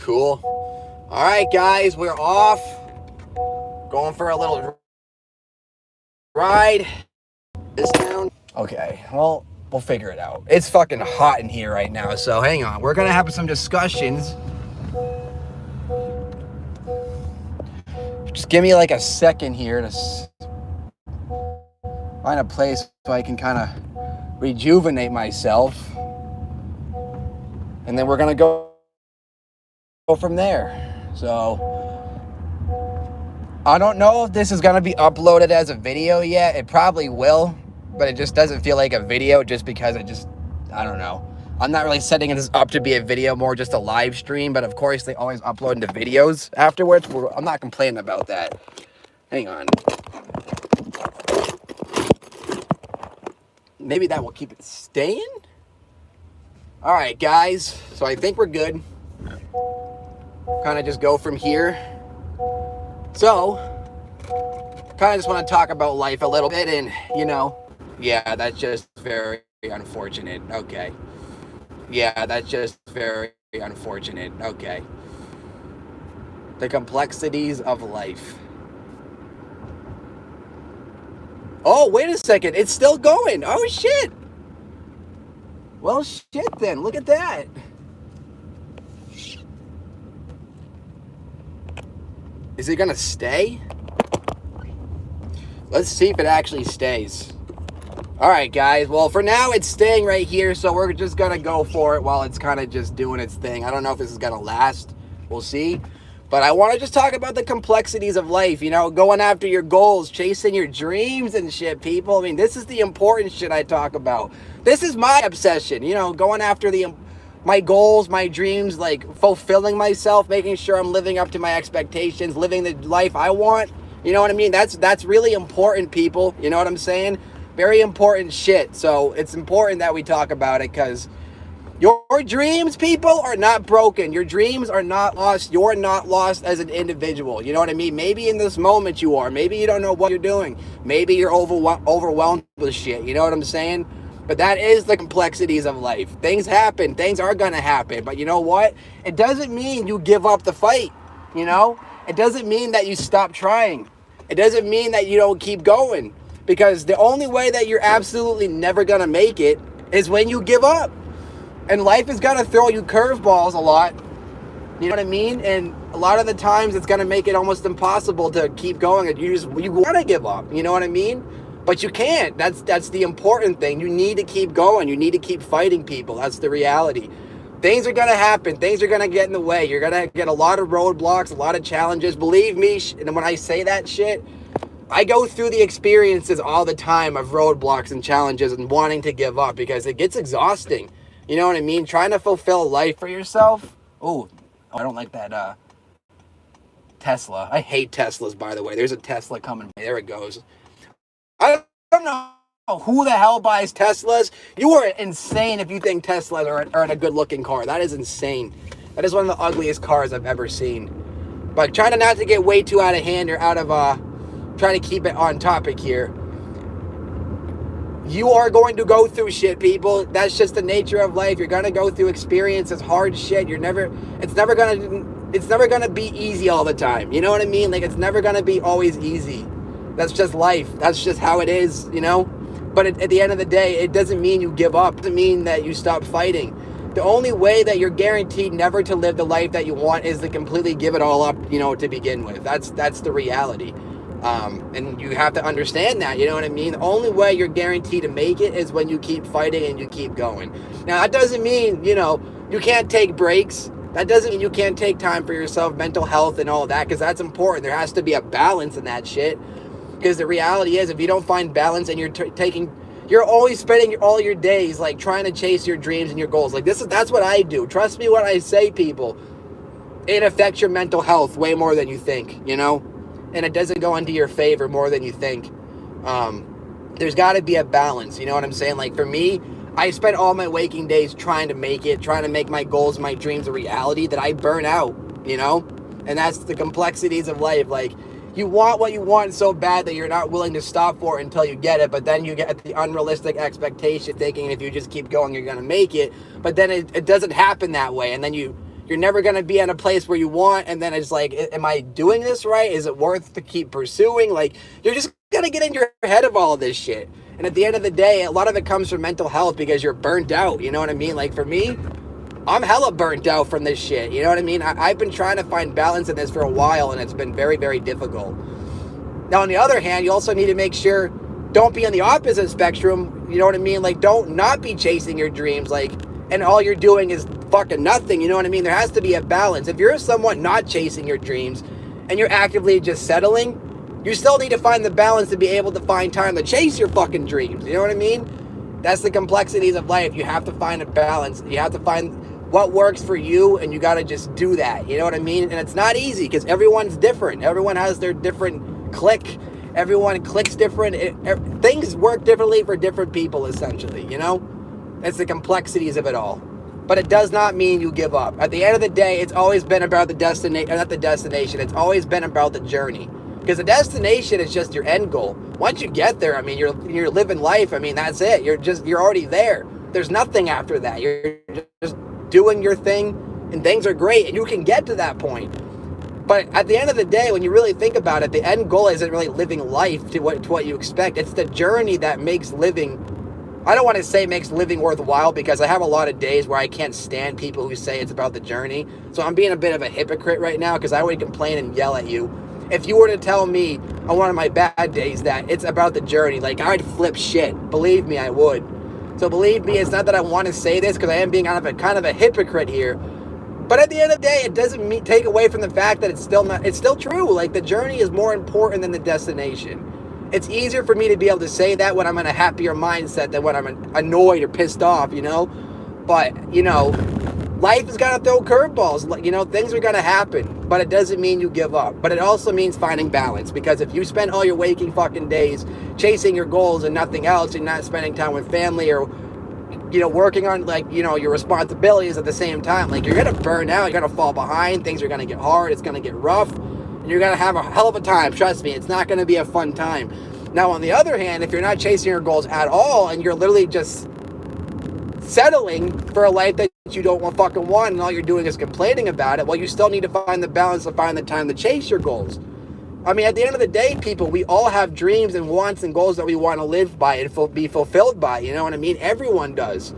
Cool. All right, guys, we're off. Going for a little ride. This town. Okay, well, we'll figure it out. It's fucking hot in here right now, so hang on. We're gonna have some discussions. Just give me like a second here to find a place so I can kind of rejuvenate myself. And then we're gonna go from there. So I don't know if this is gonna be uploaded as a video yet. It probably will, but it just doesn't feel like a video just because I don't know. I'm not really setting this up to be a video, more just a live stream, but of course they always upload into videos afterwards. I'm not complaining about that. Hang on. Maybe that will keep it staying? All right, guys, so I think we're good. Kind of just go from here. So, kind of just want to talk about life a little bit and, yeah, that's just very unfortunate. Okay. Yeah, that's just very unfortunate. Okay. The complexities of life. Oh, wait a second. It's still going. Oh, shit. Well, shit then. Look at that. Is it going to stay? Let's see if it actually stays. All right, guys. Well, for now, it's staying right here, so we're just going to go for it while it's kind of just doing its thing. I don't know if this is going to last. We'll see. But I want to just talk about the complexities of life, going after your goals, chasing your dreams and shit, people. I mean, this is the important shit I talk about. This is my obsession, going after my goals, my dreams, like fulfilling myself, making sure I'm living up to my expectations, living the life I want. You know what I mean? That's really important, people. You know what I'm saying? Very important shit. So it's important that we talk about it because your dreams, people, are not broken. Your dreams are not lost. You're not lost as an individual. You know what I mean? Maybe in this moment you are. Maybe you don't know what you're doing. Maybe you're overwhelmed with shit. You know what I'm saying? But that is the complexities of life. Things happen. Things are going to happen. But you know what? It doesn't mean you give up the fight. It doesn't mean that you stop trying. It doesn't mean that you don't keep going. Because the only way that you're absolutely never going to make it is when you give up. And life is going to throw you curveballs a lot. You know what I mean? And a lot of the times it's going to make it almost impossible to keep going. And you want to give up. You know what I mean? But you can't. That's the important thing. You need to keep going. You need to keep fighting, people. That's the reality. Things are going to happen. Things are going to get in the way. You're going to get a lot of roadblocks, a lot of challenges. Believe me, and when I say that shit, I go through the experiences all the time of roadblocks and challenges and wanting to give up because it gets exhausting. You know what I mean? Trying to fulfill life for yourself. Oh, I don't like that Tesla. I hate Teslas, by the way. There's a Tesla coming. There it goes. I don't know who the hell buys Teslas. You are insane if you think Teslas are a good-looking car. That is insane. That is one of the ugliest cars I've ever seen. But trying not to get way too out of hand or out of trying to keep it on topic here. You are going to go through shit, people. That's just the nature of life. You're gonna go through experiences, hard shit. It's never gonna be easy all the time. You know what I mean? Like, it's never gonna be always easy. That's just life. That's just how it is, But at the end of the day, it doesn't mean you give up. It doesn't mean that you stop fighting. The only way that you're guaranteed never to live the life that you want is to completely give it all up, to begin with. That's the reality. And you have to understand that, you know what I mean? The only way you're guaranteed to make it is when you keep fighting and you keep going. Now, that doesn't mean, you can't take breaks. That doesn't mean you can't take time for yourself, mental health and all that, because that's important. There has to be a balance in that shit. Because the reality is, if you don't find balance and you're always spending all your days, like, trying to chase your dreams and your goals. Like, that's what I do. Trust me when I say, people, it affects your mental health way more than you think, And it doesn't go into your favor more than you think. There's got to be a balance, you know what I'm saying? Like, for me, I spend all my waking days trying to make my goals, my dreams a reality, that I burn out, And that's the complexities of life. Like, you want what you want so bad that you're not willing to stop for it until you get it, but then you get the unrealistic expectation thinking if you just keep going, you're going to make it. But then it doesn't happen that way, and then you You're never going to be in a place where you want, and then it's like, am I doing this right? Is it worth to keep pursuing? Like, you're just going to get in your head of all this shit. And at the end of the day, a lot of it comes from mental health because you're burnt out. You know what I mean? Like, for me, I'm hella burnt out from this shit. You know what I mean? I've been trying to find balance in this for a while, and it's been very, very difficult. Now, on the other hand, you also need to make sure, don't be on the opposite spectrum. You know what I mean? Like, don't not be chasing your dreams. Like, and all you're doing is fucking nothing. You know what I mean? There has to be a balance. If you're someone not chasing your dreams and you're actively just settling, you still need to find the balance to be able to find time to chase your fucking dreams. You know what I mean? That's the complexities of life. You have to find a balance. You have to find what works for you, and you got to just do that. You know what I mean? And it's not easy because everyone's different. Everyone has their different click. Everyone clicks different. Things work differently for different people, essentially, you know? It's the complexities of it all. But it does not mean you give up. At the end of the day, it's always been about the destination, not the destination. It's always been about the journey. Because the destination is just your end goal. Once you get there, I mean, you're living life. I mean, that's it. You're already there. There's nothing after that. You're just doing your thing, and things are great, and you can get to that point. But at the end of the day, when you really think about it, the end goal isn't really living life to what you expect. It's the journey that makes living, I don't want to say makes living worthwhile, because I have a lot of days where I can't stand people who say it's about the journey. So I'm being a bit of a hypocrite right now, because I would complain and yell at you. If you were to tell me on one of my bad days that it's about the journey, like, I'd flip shit. Believe me, I would. So believe me, it's not that I want to say this, because I am being kind of a hypocrite here. But at the end of the day, it doesn't take away from the fact that it's still true. Like, the journey is more important than the destination. It's easier for me to be able to say that when I'm in a happier mindset than when I'm annoyed or pissed off, you know? But, you know, life is going to throw curveballs. You know, things are going to happen, but it doesn't mean you give up. But it also means finding balance, because if you spend all your waking fucking days chasing your goals and nothing else, and not spending time with family or, you know, working on, like, you know, your responsibilities at the same time, like, you're going to burn out, you're going to fall behind, things are going to get hard, it's going to get rough, and you're going to have a hell of a time. Trust me, it's not going to be a fun time. Now, on the other hand, if you're not chasing your goals at all, and you're literally just settling for a life that you don't fucking want, and all you're doing is complaining about it, well, you still need to find the balance to find the time to chase your goals. I mean, at the end of the day, people, we all have dreams and wants and goals that we want to live by and be fulfilled by. You know what I mean? Everyone does.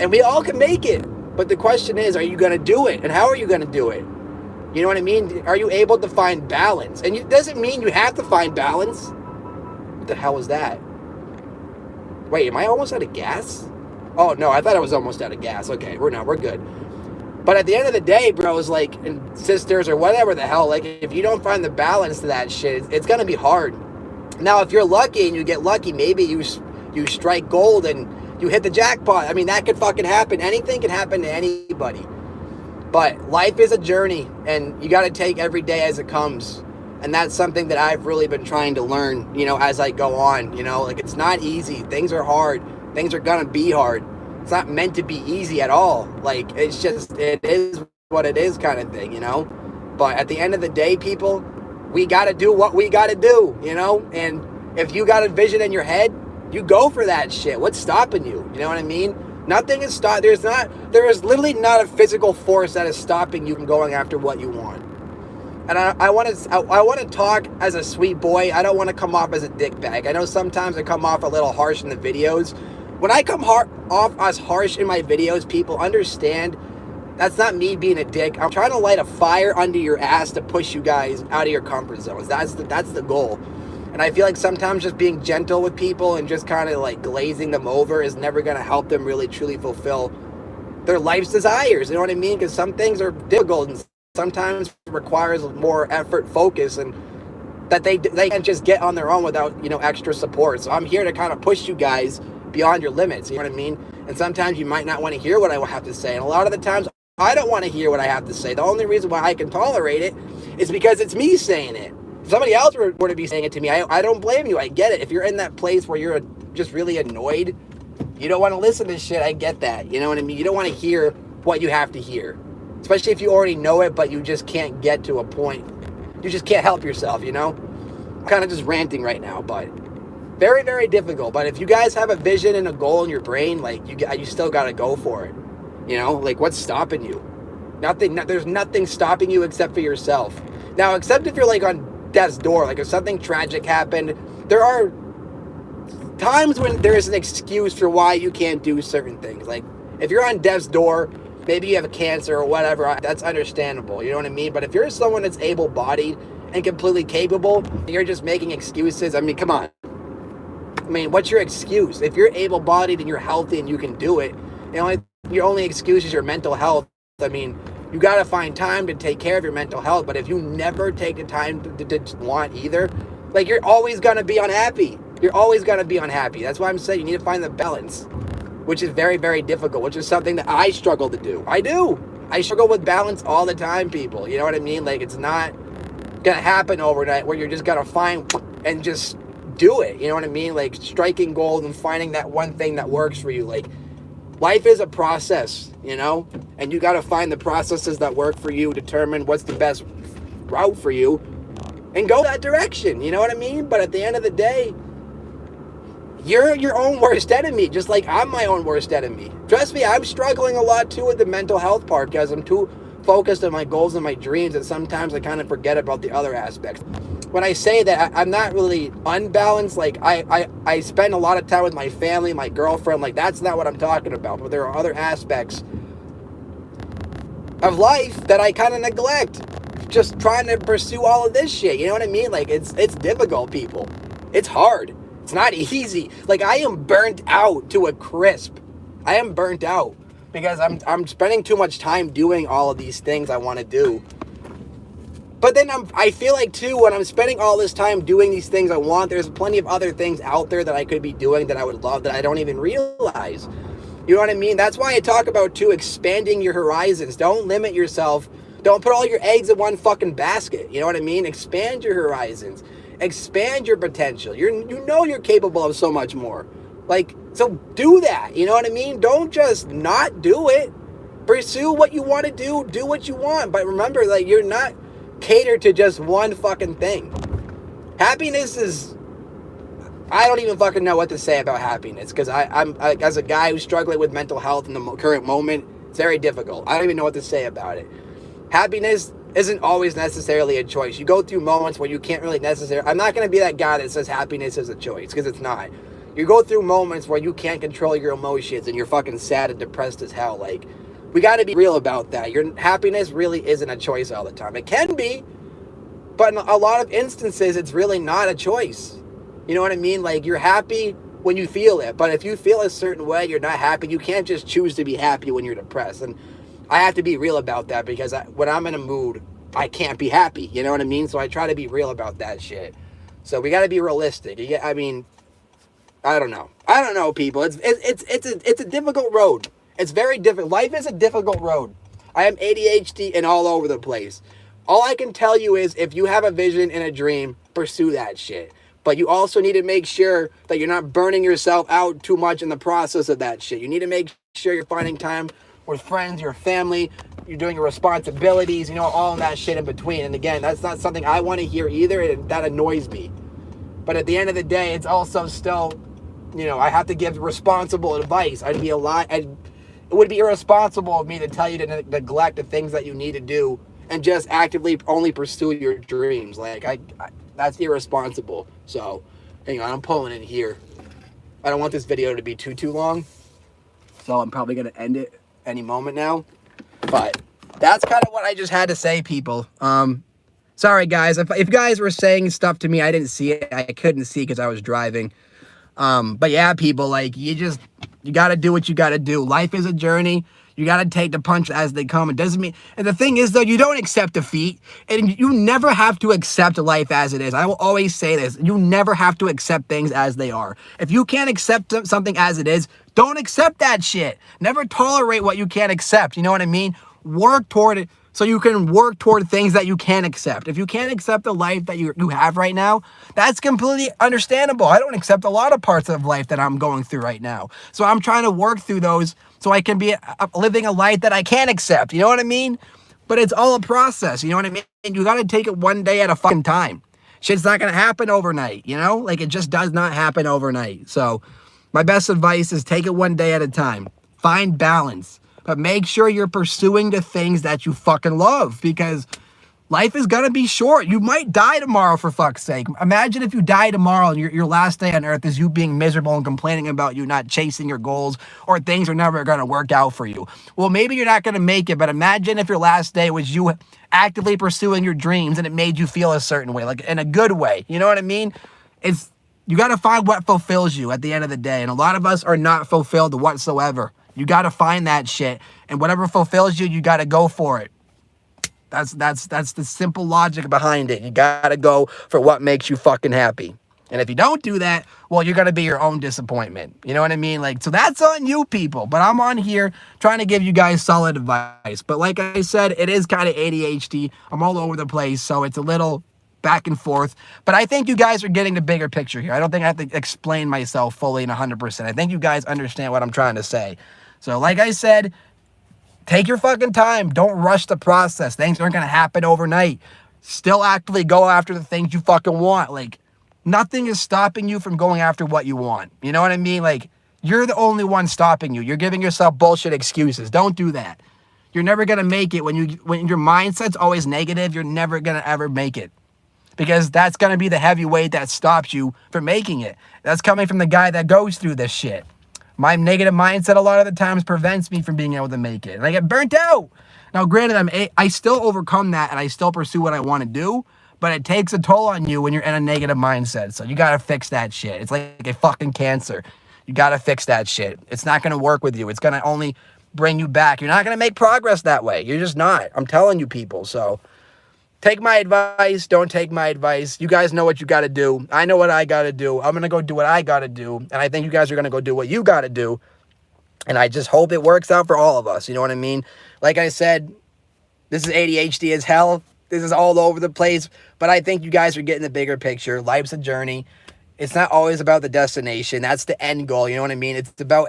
And we all can make it. But the question is, are you going to do it? And how are you going to do it? You know what I mean? Are you able to find balance? And it doesn't mean you have to find balance. What the hell is that? Wait, am I almost out of gas? Oh, no, I thought I was almost out of gas. Okay, we're good. But at the end of the day, bros, like, and sisters, or whatever the hell, like, if you don't find the balance to that shit, it's going to be hard. Now, if you're lucky and you get lucky, maybe you strike gold and you hit the jackpot. I mean, that could fucking happen. Anything can happen to anybody. But life is a journey, and you got to take every day as it comes. And that's something that I've really been trying to learn, you know, as I go on. You know, like, it's not easy. Things are hard. Things are going to be hard. It's not meant to be easy at all. Like, it's just, it is what it is kind of thing, you know? But at the end of the day, people, we got to do what we got to do, you know? And if you got a vision in your head, you go for that shit. What's stopping you? You know what I mean? Nothing is there is literally not a physical force that is stopping you from going after what you want. And I want to talk as a sweet boy. I don't want to come off as a dickbag. I know sometimes I come off a little harsh in the videos. When I come off as harsh in my videos, people understand that's not me being a dick. I'm trying to light a fire under your ass to push you guys out of your comfort zones. That's the goal. And I feel like sometimes just being gentle with people and just kind of like glazing them over is never going to help them really truly fulfill their life's desires. You know what I mean? Because some things are difficult and sometimes requires more effort, focus, and that they can't just get on their own without, you know, extra support. So I'm here to kind of push you guys beyond your limits, you know what I mean? And sometimes you might not want to hear what I have to say, and a lot of the times I don't want to hear what I have to say. The only reason why I can tolerate it is because it's me saying it. If somebody else were to be saying it to me, I don't blame you. I get it. If you're in that place where you're just really annoyed, you don't want to listen to shit, I get that. You know what I mean? You don't want to hear what you have to hear, especially if you already know it, but you just can't get to a point. You just can't help yourself, you know? I'm kind of just ranting right now, but very, very difficult. But if you guys have a vision and a goal in your brain, like, you still got to go for it. You know, like, what's stopping you? There's nothing stopping you except for yourself. Now, except if you're like on death's door, like if something tragic happened, there are times when there is an excuse for why you can't do certain things. Like if you're on death's door, maybe you have a cancer or whatever, that's understandable. You know what I mean? But if you're someone that's able-bodied and completely capable, and you're just making excuses, I mean, come on. I mean, what's your excuse? If you're able-bodied and you're healthy and you can do it, your only excuse is your mental health. I mean, you got to find time to take care of your mental health. But if you never take the time to want either, like you're always going to be unhappy. You're always going to be unhappy. That's why I'm saying you need to find the balance, which is very, very difficult, which is something that I struggle to do. I do. I struggle with balance all the time, people. You know what I mean? Like, it's not going to happen overnight where you're just going to find and just do it. You know what I mean? Like, striking gold and finding that one thing that works for you. Like, life is a process, you know? And you got to find the processes that work for you, determine what's the best route for you, and go that direction. You know what I mean? But at the end of the day, you're your own worst enemy, just like I'm my own worst enemy. Trust me, I'm struggling a lot too with the mental health part because I'm too focused on my goals and my dreams, and sometimes I kind of forget about the other aspects. When I say that, I'm not really unbalanced. Like, I spend a lot of time with my family, my girlfriend. Like, that's not what I'm talking about. But there are other aspects of life that I kind of neglect. Just trying to pursue all of this shit. You know what I mean? Like, it's difficult, people. It's hard. It's not easy. Like, I am burnt out to a crisp. I am burnt out because I'm spending too much time doing all of these things I want to do. But then I feel like, too, when I'm spending all this time doing these things I want, there's plenty of other things out there that I could be doing that I would love that I don't even realize. You know what I mean? That's why I talk about, too, expanding your horizons. Don't limit yourself. Don't put all your eggs in one fucking basket. You know what I mean? Expand your horizons. Expand your potential. You know you're capable of so much more. Like, so do that. You know what I mean? Don't just not do it. Pursue what you want to do. Do what you want. But remember, like, you're not catered to just one fucking thing. Happiness is... I don't even fucking know what to say about happiness, because I'm as a guy who's struggling with mental health in the current moment, it's very difficult. I don't even know what to say about it. Happiness isn't always necessarily a choice. You go through moments where you can't really necessarily... I'm not going to be that guy that says happiness is a choice, because it's not. You go through moments where you can't control your emotions and you're fucking sad and depressed as hell. Like, we got to be real about that. Your happiness really isn't a choice all the time. It can be, but in a lot of instances, it's really not a choice. You know what I mean? Like, you're happy when you feel it, but if you feel a certain way, you're not happy. You can't just choose to be happy when you're depressed. And I have to be real about that, because when I'm in a mood, I can't be happy. You know what I mean? So I try to be real about that shit. So we got to be realistic. I mean, I don't know, people. It's a difficult road. It's very difficult. Life is a difficult road. I am ADHD and all over the place. All I can tell you is, if you have a vision and a dream, pursue that shit. But you also need to make sure that you're not burning yourself out too much in the process of that shit. You need to make sure you're finding time with friends, your family, you're doing your responsibilities, all that shit in between. And again, that's not something I want to hear either, and that annoys me. But at the end of the day, it's also still, I have to give responsible advice. It would be irresponsible of me to tell you to neglect the things that you need to do and just actively only pursue your dreams. Like, that's irresponsible. So, hang on, I'm pulling in here. I don't want this video to be too long, so I'm probably going to end it any moment now. But that's kind of what I just had to say, people. Sorry, guys. If you guys were saying stuff to me, I didn't see it. I couldn't see because I was driving. But yeah, people, like, you got to do what you got to do. Life is a journey. You got to take the punches as they come. It doesn't mean... And the thing is, though, you don't accept defeat. And you never have to accept life as it is. I will always say this. You never have to accept things as they are. If you can't accept something as it is, don't accept that shit. Never tolerate what you can't accept. You know what I mean? Work toward it so you can work toward things that you can accept. If you can't accept the life that you have right now, that's completely understandable. I don't accept a lot of parts of life that I'm going through right now. So I'm trying to work through those so I can be living a life that I can accept. You know what I mean? But it's all a process. You know what I mean? And you got to take it one day at a fucking time. Shit's not going to happen overnight, Like, it just does not happen overnight. So my best advice is take it one day at a time. Find balance. but make sure you're pursuing the things that you fucking love, because life is going to be short. You might die tomorrow, for fuck's sake. Imagine if you die tomorrow and your last day on earth is you being miserable and complaining about you not chasing your goals, or things are never going to work out for you. Well, maybe you're not going to make it, but imagine if your last day was you actively pursuing your dreams and it made you feel a certain way, like in a good way. You know what I mean? You got to find what fulfills you at the end of the day. And a lot of us are not fulfilled whatsoever. You got to find that shit. And whatever fulfills you, you got to go for it. That's the simple logic behind it. You gotta go for what makes you fucking happy. And if you don't do that, well, you're gonna be your own disappointment. You know what I mean? Like, so that's on you people. But I'm on here trying to give you guys solid advice. But like I said, it is kind of ADHD. I'm all over the place, so it's a little back and forth. But I think you guys are getting the bigger picture here. I don't think I have to explain myself fully and 100%. I think you guys understand what I'm trying to say. So like I said, take your fucking time. Don't rush the process. Things aren't going to happen overnight. Still actively go after the things you fucking want. Like, nothing is stopping you from going after what you want. You know what I mean? Like, you're the only one stopping you. You're giving yourself bullshit excuses. Don't do that. You're never going to make it. When your mindset's always negative, you're never going to ever make it. Because that's going to be the heavy weight that stops you from making it. That's coming from the guy that goes through this shit. My negative mindset a lot of the times prevents me from being able to make it. And I get burnt out. Now, granted, I still overcome that and I still pursue what I want to do, but it takes a toll on you when you're in a negative mindset. So you got to fix that shit. It's like a fucking cancer. You got to fix that shit. It's not going to work with you. It's going to only bring you back. You're not going to make progress that way. You're just not. I'm telling you people. So take my advice. Don't take my advice. You guys know what you got to do. I know what I got to do. I'm going to go do what I got to do. And I think you guys are going to go do what you got to do. And I just hope it works out for all of us. You know what I mean? Like I said, this is ADHD as hell. This is all over the place. But I think you guys are getting the bigger picture. Life's a journey. It's not always about the destination. That's the end goal. You know what I mean? It's about...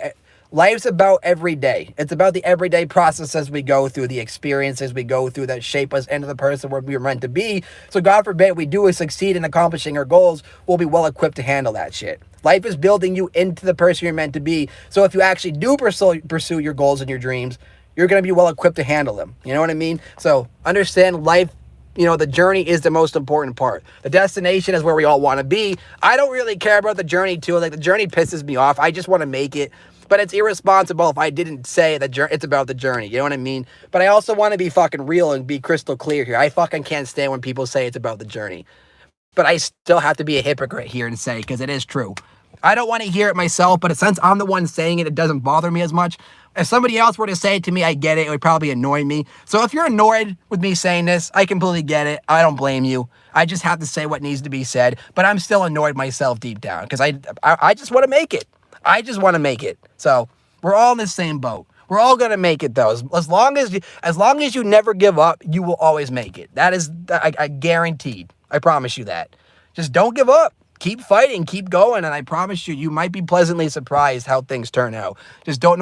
Life's about every day. It's about the everyday processes we go through, the experiences we go through that shape us into the person we were meant to be. So God forbid we do succeed in accomplishing our goals, we'll be well equipped to handle that shit. Life is building you into the person you're meant to be. So if you actually do pursue your goals and your dreams, you're going to be well equipped to handle them. You know what I mean? So understand life. You know, the journey is the most important part. The destination is where we all want to be. I don't really care about the journey too. Like, the journey pisses me off. I just want to make it. But it's irresponsible if I didn't say that it's about the journey. You know what I mean? But I also want to be fucking real and be crystal clear here. I fucking can't stand when people say it's about the journey. But I still have to be a hypocrite here and say, because it is true. I don't want to hear it myself, but since I'm the one saying it, it doesn't bother me as much. If somebody else were to say it to me, I get it. It would probably annoy me. So if you're annoyed with me saying this, I completely get it. I don't blame you. I just have to say what needs to be said. But I'm still annoyed myself deep down because I just want to make it. I just want to make it. So we're all in the same boat. We're all going to make it, though. As long as you never give up, you will always make it. That is I guaranteed. I promise you that. Just don't give up. Keep fighting, keep going, and I promise you, you might be pleasantly surprised how things turn out. Just don't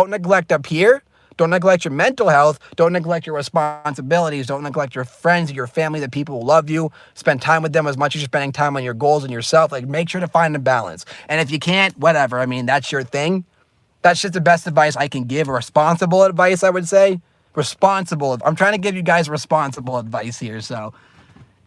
neglect up here. Don't neglect your mental health. Don't neglect your responsibilities. Don't neglect your friends, your family, the people who love you. Spend time with them as much as you're spending time on your goals and yourself. Like, make sure to find a balance. And if you can't, whatever. I mean, that's your thing. That's just the best advice I can give. Responsible advice, I would say. Responsible. I'm trying to give you guys responsible advice here. So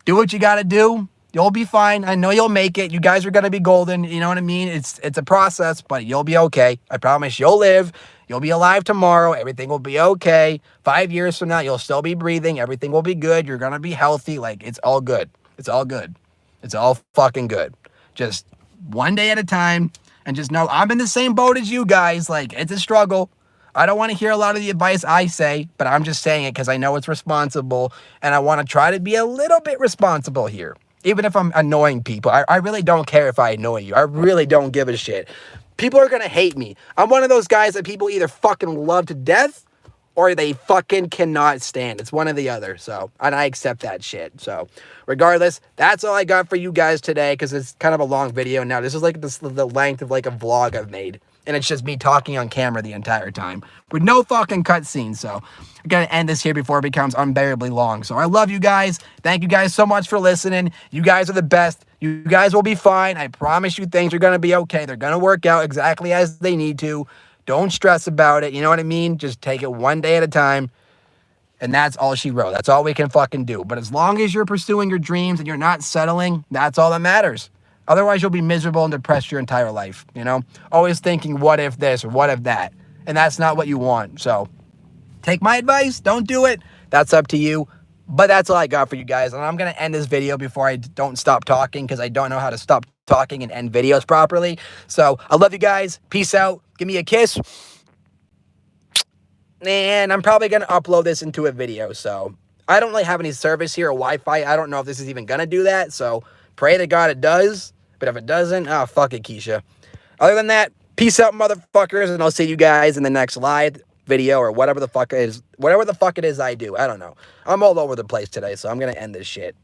do what you got to do. You'll be fine. I know you'll make it. You guys are going to be golden. You know what I mean? It's a process, but you'll be okay. I promise you'll live. You'll be alive tomorrow. Everything will be okay. 5 years from now, you'll still be breathing. Everything will be good. You're going to be healthy. Like, it's all good. It's all good. It's all fucking good. Just one day at a time. And just know I'm in the same boat as you guys. Like, it's a struggle. I don't want to hear a lot of the advice I say, but I'm just saying it because I know it's responsible. And I want to try to be a little bit responsible here. Even if I'm annoying people, I really don't care if I annoy you. I really don't give a shit. People are going to hate me. I'm one of those guys that people either fucking love to death or they fucking cannot stand. It's one or the other. So, and I accept that shit. So, regardless, that's all I got for you guys today because it's kind of a long video now. This is like the length of like a vlog I've made. And it's just me talking on camera the entire time with no fucking cutscenes. So I'm going to end this here before it becomes unbearably long. So I love you guys. Thank you guys so much for listening. You guys are the best. You guys will be fine. I promise you things are going to be okay. They're going to work out exactly as they need to. Don't stress about it. You know what I mean? Just take it one day at a time. And that's all she wrote. That's all we can fucking do. But as long as you're pursuing your dreams and you're not settling, that's all that matters. Otherwise, you'll be miserable and depressed your entire life, you know? Always thinking, what if this or what if that? And that's not what you want. So take my advice. Don't do it. That's up to you. But that's all I got for you guys. And I'm going to end this video before I don't stop talking because I don't know how to stop talking and end videos properly. So I love you guys. Peace out. Give me a kiss. And I'm probably going to upload this into a video. So I don't really have any service here or Wi-Fi. I don't know if this is even going to do that. So pray to God it does. But if it doesn't, oh, fuck it, Keisha. Other than that, peace out, motherfuckers. And I'll see you guys in the next live video or whatever the fuck it is. Whatever the fuck it is I do. I don't know. I'm all over the place today. So I'm going to end this shit.